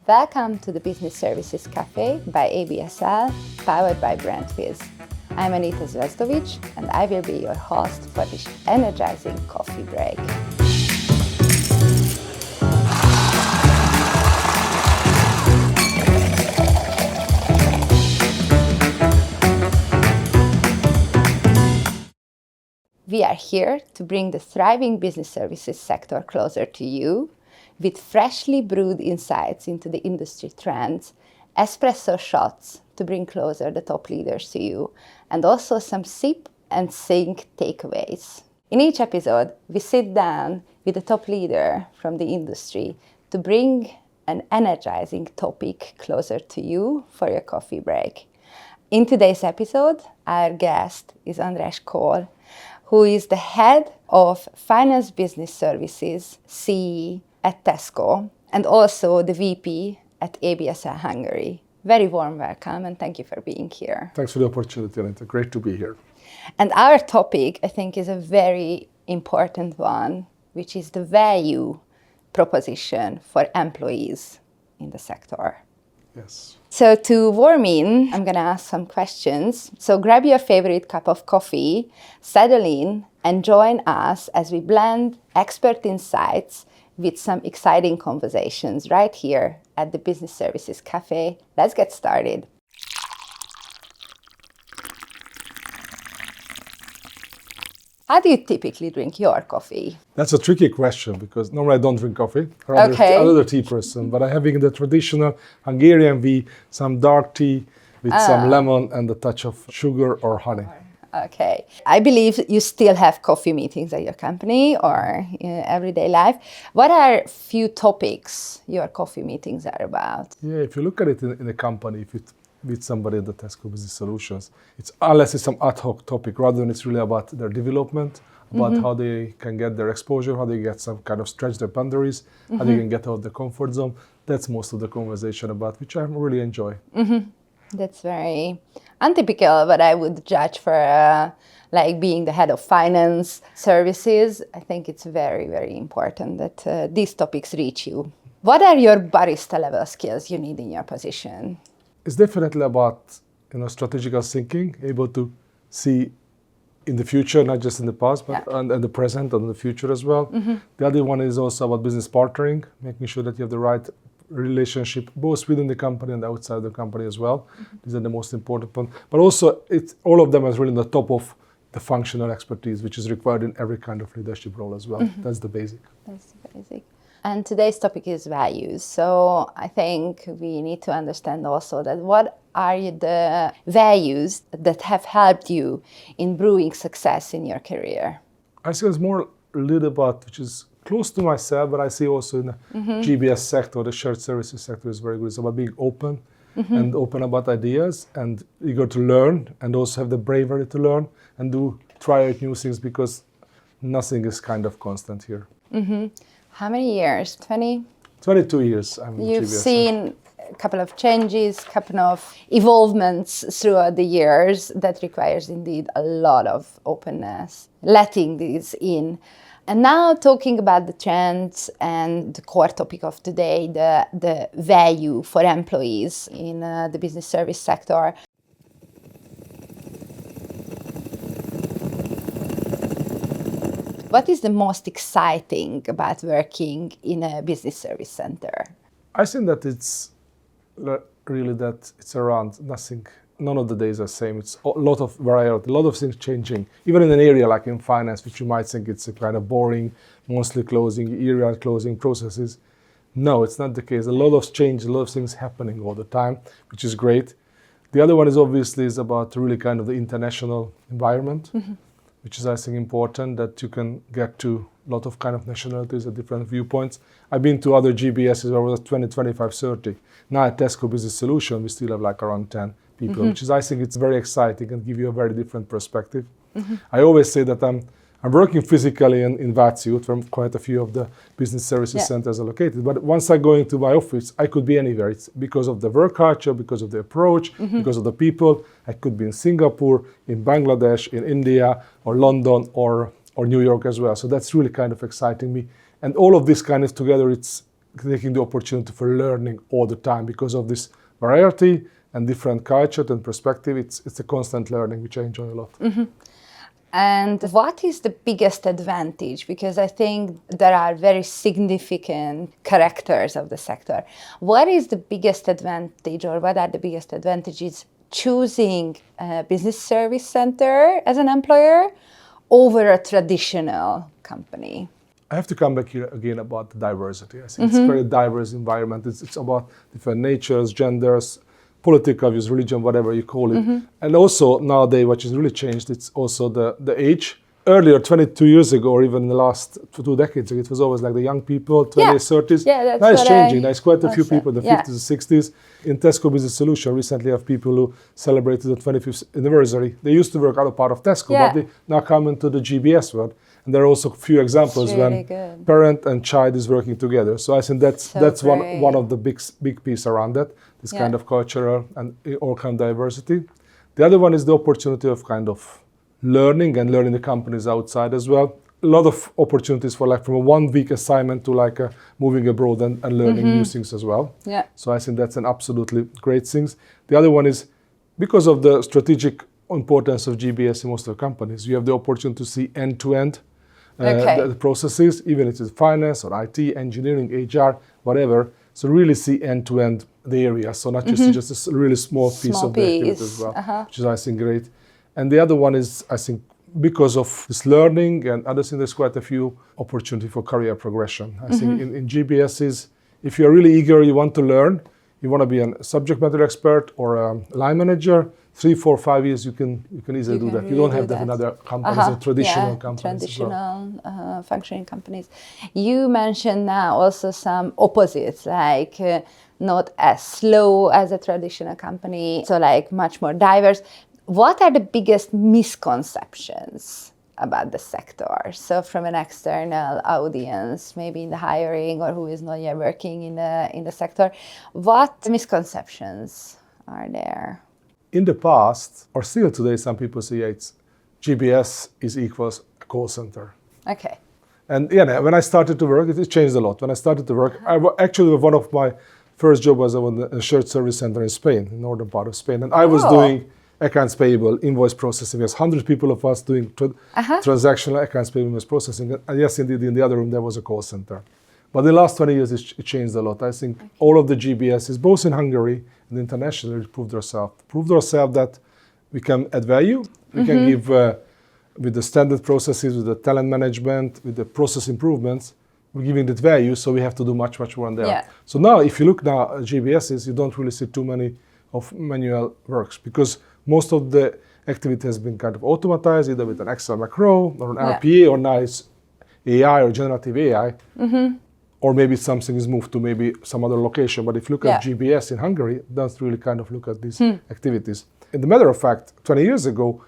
Welcome to the Business Services Café by ABSL, powered by Brandfizz. I'm Anita Zvezdovics, and I will be your host for this energizing coffee break. We are here to bring the thriving business services sector closer to you with freshly brewed insights into the industry trends, espresso shots to bring closer the top leaders to you, and also some sip and think takeaways. In each episode, we sit down with a top leader from the industry to bring an energizing topic closer to you for your coffee break. In today's episode, our guest is András Kohl, who is the head of Finance Business Services, CE at TESCO, and also the VP at ABSL Hungary. Very warm welcome, and thank you for being here. Thanks for the opportunity, Anita. Great to be here. And our topic, I think, is a very important one, which is the value proposition for employees in the sector. Yes. So to warm in, I'm going to ask some questions. So grab your favorite cup of coffee, settle in, and join us as we blend expert insights with some exciting conversations right here at the Business Services Café. Let's get started. How do you typically drink your coffee? That's a tricky question because normally I don't drink coffee. I'm another tea person, but I'm having the traditional Hungarian tea, some dark tea with some lemon and a touch of sugar or honey. Okay. I believe you still have coffee meetings at your company or in everyday life. What are few topics your coffee meetings are about? Yeah, if you look at it in a company, if you meet somebody at the TESCO Business Solutions, unless it's some ad hoc topic, rather than it's really about their development, about how they can get their exposure, how they get some kind of stretch their boundaries, how they can get out of the comfort zone. That's most of the conversation about, which I really enjoy. That's very untypical, but I would judge for like being the head of finance services. I think it's very, very important that these topics reach you. What are your barista level skills you need in your position? It's definitely about strategical thinking, able to see in the future, not just in the past, but and the present and the future as well. The other one is also about business partnering, making sure that you have the right relationship both within the company and outside the company as well. These are the most important ones. But also, all of them is really on the top of the functional expertise, which is required in every kind of leadership role as well. That's the basic. That's the basic. And today's topic is values. So I think we need to understand also that what are the values that have helped you in brewing success in your career? I think it's more a little about, which is close to myself, but I see also in the GBS sector, the shared services sector is very good. It's about being open and open about ideas and eager to learn and also have the bravery to learn and try out new things because nothing is kind of constant here. How many years? 20? 22 years. You've seen a couple of changes, couple of evolvements throughout the years that requires indeed a lot of openness, letting these in. And now talking about the trends and the core topic of today, the value for employees in the business service sector. What is the most exciting about working in a business service center? I think that it's really that it's around nothing. None of the days are the same. It's a lot of variety, a lot of things changing. Even in an area like in finance, which you might think it's a kind of boring, monthly closing, year-end closing processes. No, it's not the case. A lot of change, a lot of things happening all the time, which is great. The other one is obviously about really kind of the international environment, which is, I think, important that you can get to a lot of kind of nationalities and different viewpoints. I've been to other GBSs where it was 20, 25, 30. Now at TESCO Business Solution, we still have like around 10 people, which is, I think, it's very exciting and give you a very different perspective. I always say that I'm working physically in Váci, where quite a few of the business services centers are located. But once I go into my office, I could be anywhere. It's because of the work culture, because of the approach, because of the people. I could be in Singapore, in Bangladesh, in India, or London, or New York as well. So that's really kind of exciting me. And all of this kind of together, it's taking the opportunity for learning all the time because of this variety and different culture and perspective. It's a constant learning, which I enjoy a lot. And what is the biggest advantage? Because I think there are very significant characters of the sector. What is the biggest advantage, or what are the biggest advantages choosing a business service center as an employer over a traditional company? I have to come back here again about the diversity. I think it's a very diverse environment. It's about different natures, genders, political views, religion, whatever you call it. And also nowadays, what has really changed, it's also the age. Earlier, 22 years ago, or even in the last 2 decades ago, it was always like the young people, 20s, 30s. Yeah, that's now it's what changing. There's quite a few also, people in the 50s and 60s. In TESCO Business Solutions, recently have people who celebrated the 25th anniversary. They used to work out of part of TESCO, but they now come into the GBS world. And there are also a few examples when parent and child is working together. So I think that's one of the big piece around that, this kind of cultural and all kind of diversity. The other one is the opportunity of kind of learning the companies outside as well. A lot of opportunities for like from a 1 week assignment to like moving abroad and learning new things as well. So I think that's an absolutely great thing. The other one is because of the strategic importance of GBS in most of the companies, you have the opportunity to see end-to-end the processes, even if it's finance or IT, engineering, HR, whatever. So really see end-to-end the area. So not just a really small piece of the activity as well, which is I think great. And the other one is, I think, because of this learning and other things, there's quite a few opportunity for career progression. I think in GBSs, if you're really eager, you want to learn, you want to be a subject matter expert or a line manager, 3, 4, 5 years, you can easily do that. Really you don't have that in other companies, or traditional companies. Traditional functioning companies. You mentioned now also some opposites, like not as slow as a traditional company, so like much more diverse. What are the biggest misconceptions about the sector? So from an external audience, maybe in the hiring or who is not yet working in the sector, what misconceptions are there? In the past, or still today, some people say it's GBS is equals a call center. Okay. And when I started to work, it changed a lot. When I started to work, actually one of my first job was in a shared service center in Spain, in northern part of Spain. And I was doing accounts payable, invoice processing. There's 100 people of us doing transactional accounts payable, invoice processing. And yes, indeed, in the other room, there was a call center. But in the last 20 years, it changed a lot. I think all of the GBSs, both in Hungary and internationally, proved ourselves that we can add value. We can give, with the standard processes, with the talent management, with the process improvements, we're giving that value, so we have to do much, much more on there. So now, if you look now at GBSs, you don't really see too many of manual works, because most of the activity has been kind of automatized, either with an Excel macro or an RPA, or now it's AI or generative AI, or maybe something is moved to maybe some other location. But if you look at GBS in Hungary, it does really kind of look at these activities. And the matter of fact, 20 years ago,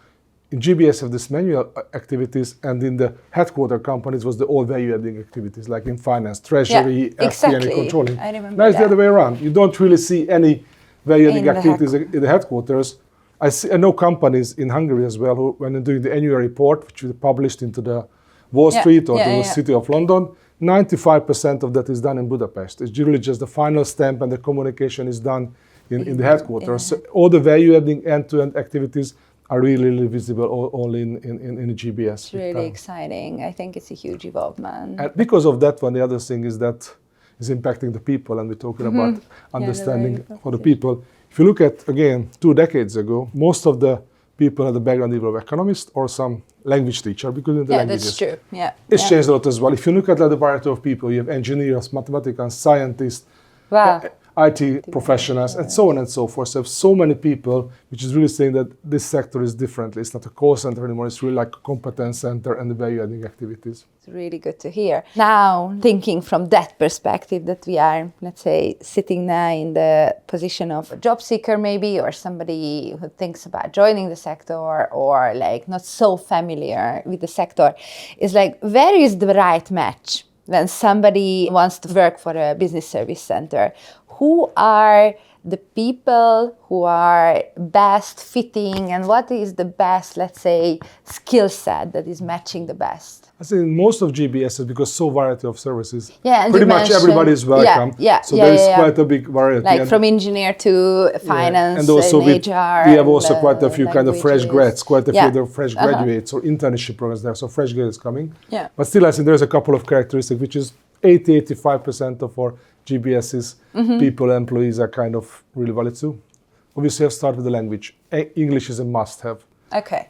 in GBS have these manual activities, and in the headquarter companies was the all value-adding activities, like in finance, treasury, FP&A, controlling. I remember now it's the other way around. You don't really see any value-adding activities in the headquarters. I know companies in Hungary as well who, when they're doing the annual report, which is published into the Wall Street or the City of London, 95% of that is done in Budapest. It's usually just the final stamp, and the communication is done in the headquarters. So all the value-adding end-to-end activities are really visible only in the GBS. It's really exciting. I think it's a huge involvement. And because of that one, the other thing is that is impacting the people, and we're talking about understanding for the people. If you look at, again, 2 decades ago, most of the people had the background either of economist or some language teacher, because of the languages. That's true. It's changed a lot as well. If you look at the variety of people, you have engineers, mathematicians, scientists, IT professionals, and so on and so forth. So so many people, which is really saying that this sector is different. It's not a call center anymore. It's really like a competence center and the value-adding activities. It's really good to hear. Now, thinking from that perspective, that we are, let's say, sitting now in the position of a job seeker maybe, or somebody who thinks about joining the sector, or like not so familiar with the sector, is like, where is the right match? When somebody wants to work for a business service center, who are the people who are best fitting and what is the best, let's say, skill set that is matching the best? I think most of GBSs, because so variety of services, and pretty much everybody is welcome. There is quite a big variety. Like from engineer to finance, and also HR. We have also quite a few kind of fresh grads, quite a few other fresh Uh-huh. graduates or internship programs there. So fresh graduates coming. Yeah. But still, I think there's a couple of characteristics, which is 80-85% of our GBSs, people, employees are kind of really valid too. Obviously, you have to start with the language. English is a must-have. Okay.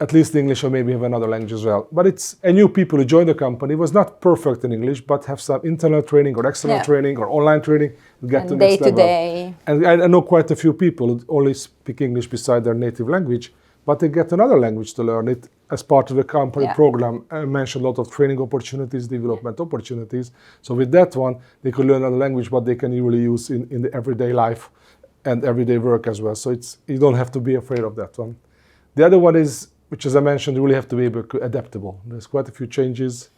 At least English, or maybe have another language as well. But it's a new people who join the company was not perfect in English, but have some internal training or external training or online training to get to the next level. Day. And I know quite a few people who only speak English beside their native language, but they get another language to learn it as part of the company program. I mentioned a lot of training opportunities, development opportunities. So with that one, they could learn another language, but they can really use in the everyday life and everyday work as well. So you don't have to be afraid of that one. The other one is, which as I mentioned, you really have to be adaptable. There's quite a few changes.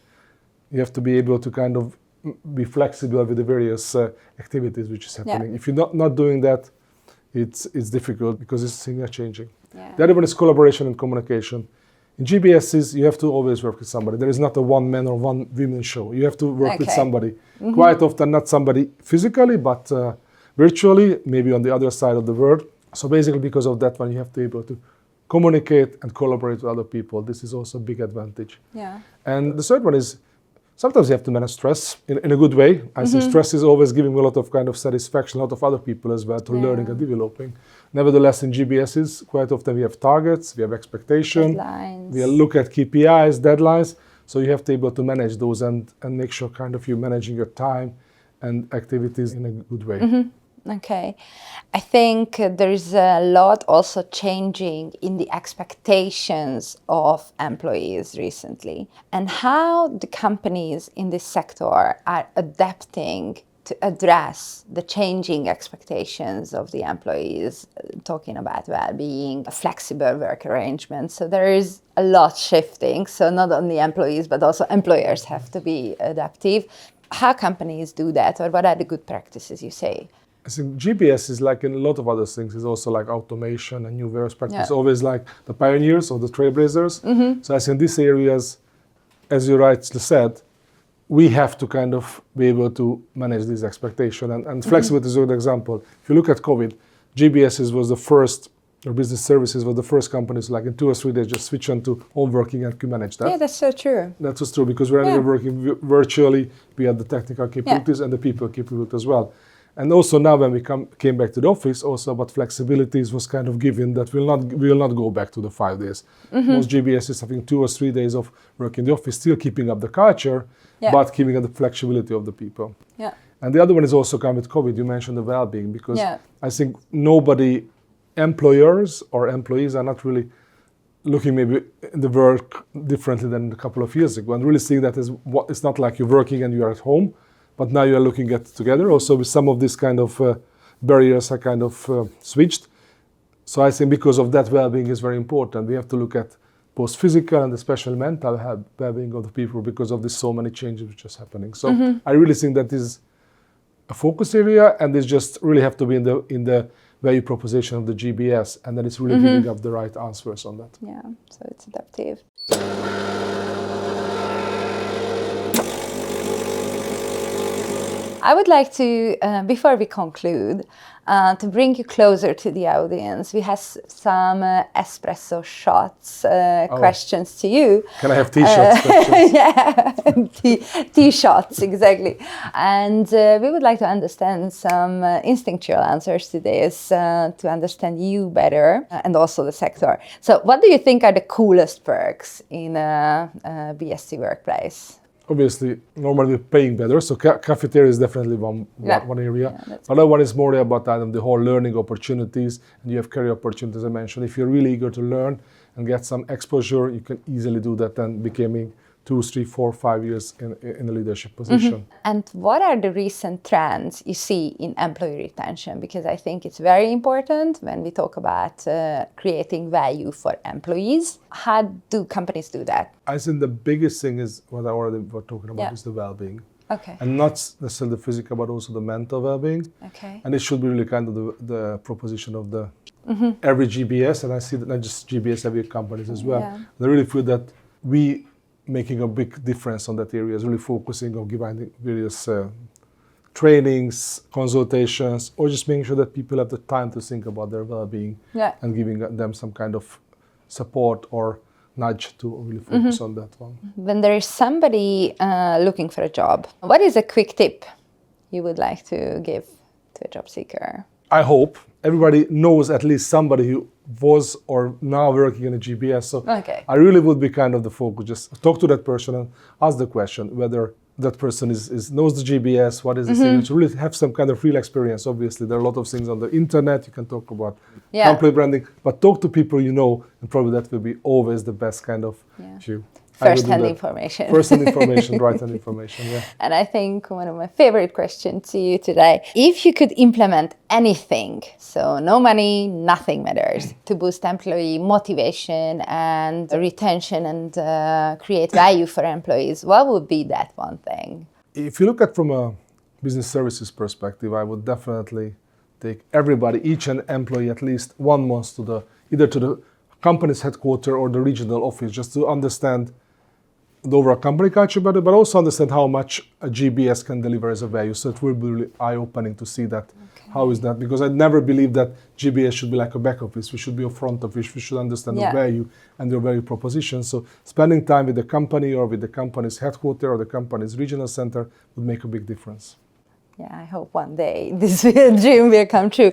You have to be able to kind of be flexible with the various activities which is happening. If you're not doing that, it's difficult because things are changing. The other one is collaboration and communication. In GBSs, you have to always work with somebody. There is not a one man or one woman show. You have to work with somebody. Quite often not somebody physically, but virtually, maybe on the other side of the world. So basically because of that one, you have to be able to communicate and collaborate with other people. This is also a big advantage. And the third one is sometimes you have to manage stress in a good way. I think stress is always giving a lot of kind of satisfaction, a lot of other people as well to learning and developing. Nevertheless, in GBSs, quite often we have targets, we have expectation, we look at KPIs, deadlines. So you have to be able to manage those and make sure kind of you're managing your time and activities in a good way. Okay. I think there's a lot also changing in the expectations of employees recently and how the companies in this sector are adapting to address the changing expectations of the employees, talking about well-being, flexible work arrangements. So there is a lot shifting. So not only employees, but also employers have to be adaptive. How companies do that, or what are the good practices, you say? I think GBS is like in a lot of other things, is also like automation and new various practices, always like the pioneers or the trailblazers. So I think these areas, as you rightly said, we have to kind of be able to manage these expectations. And flexibility is a good example. If you look at COVID, GBS was the first, or business services was the first companies like in 2 or 3 days just switch on to home working and could manage that. Yeah, that's so true. That was true because we're working virtually, we had the technical capabilities and the people capabilities as well. And also now when we came back to the office, also about flexibilities was kind of given that we will not go back to the 5 days. Most GBS is having 2 or 3 days of work in the office, still keeping up the culture, but keeping up the flexibility of the people. And the other one is also come with COVID. You mentioned the well-being because I think employers or employees are not really looking maybe in the work differently than a couple of years ago and really seeing that as it's not like you're working and you're at home. But now you are looking at together. Also, with some of these kind of barriers are kind of switched. So I think because of that, well-being is very important. We have to look at both physical and especially mental well-being of the people because of this so many changes which is happening. So I really think that is a focus area, and this just really have to be in the value proposition of the GBS, and then it's really giving up the right answers on that. Yeah, so it's adaptive. I would like to, before we conclude, to bring you closer to the audience. We have some espresso shots questions to you. Can I have tea shots questions? Yeah, tea shots, exactly. And we would like to understand some instinctual answers to this, to understand you better and also the sector. So what do you think are the coolest perks in a BSc workplace? Obviously, normally we're paying better, so cafeteria is definitely one area. Another one is more about the whole learning opportunities, and you have career opportunities, I mentioned. If you're really eager to learn and get some exposure, you can easily do that and becoming 2, 3, 4, 5 years in a leadership position. And what are the recent trends you see in employee retention? Because I think it's very important when we talk about creating value for employees. How do companies do that? I think the biggest thing is what I already was talking about is the well-being. Okay. And not necessarily the physical, but also the mental well-being. Okay. And it should be really kind of the proposition of the every GBS, and I see that not just GBS, every companies as well. Yeah. I really feel that we making a big difference on that area is really focusing on giving various trainings, consultations, or just making sure that people have the time to think about their well-being and giving them some kind of support or nudge to really focus on that one. When there is somebody looking for a job, what is a quick tip you would like to give to a job seeker? I hope everybody knows at least somebody who was or now working in a GBS. So I really would be kind of the focus. Just talk to that person and ask the question whether that person knows the GBS, what is the thing, to really have some kind of real experience. Obviously, there are a lot of things on the internet. You can talk about company branding, but talk to people you know, and probably that will be always the best kind of view. First-hand information. First-hand information, right-hand information, yeah. And I think one of my favorite questions to you today, if you could implement anything, so no money, nothing matters, to boost employee motivation and retention and create value for employees, what would be that one thing? If you look at from a business services perspective, I would definitely take everybody, each and employee, at least 1 month to either to the company's headquarters or the regional office, just to understand the overall company culture better, but also understand how much a GBS can deliver as a value. So it will be really eye-opening to see that. How is that? Because I never believe that GBS should be like a back office. We should be a front office. We should understand the value and the value proposition. So spending time with the company or with the company's headquarters or the company's regional center would make a big difference. Yeah, I hope one day this dream will come true.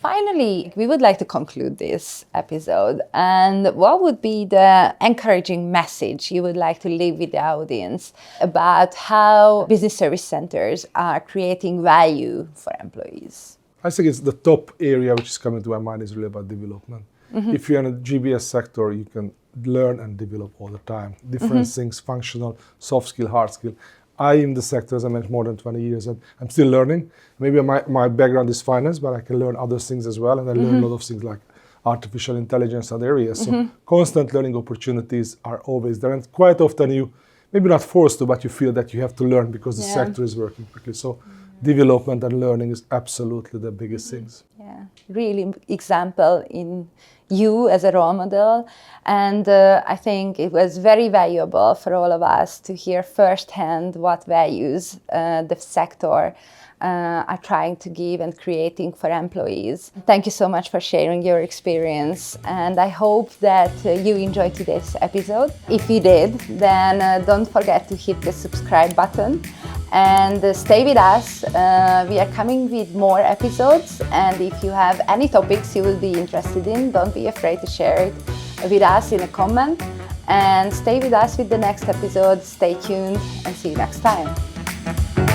Finally, we would like to conclude this episode. And what would be the encouraging message you would like to leave with the audience about how business service centers are creating value for employees? I think it's the top area which is coming to my mind is really about development. If you're in a GBS sector, you can learn and develop all the time. Different things, functional, soft skill, hard skill. I am in the sector, as I mentioned, more than 20 years, and I'm still learning. Maybe my background is finance, but I can learn other things as well, and I learn a lot of things like artificial intelligence, other areas. So constant learning opportunities are always there, and quite often you, maybe not forced to, but you feel that you have to learn because the sector is working quickly. So development and learning is absolutely the biggest things. Yeah, really example in you as a role model. And I think it was very valuable for all of us to hear firsthand what values the sector are trying to give and creating for employees. Thank you so much for sharing your experience, and I hope that you enjoyed today's episode. If you did, then don't forget to hit the subscribe button and stay with us. We are coming with more episodes, and if you have any topics you will be interested in, don't be afraid to share it with us in a comment, and stay with us with the next episode. Stay tuned and see you next time.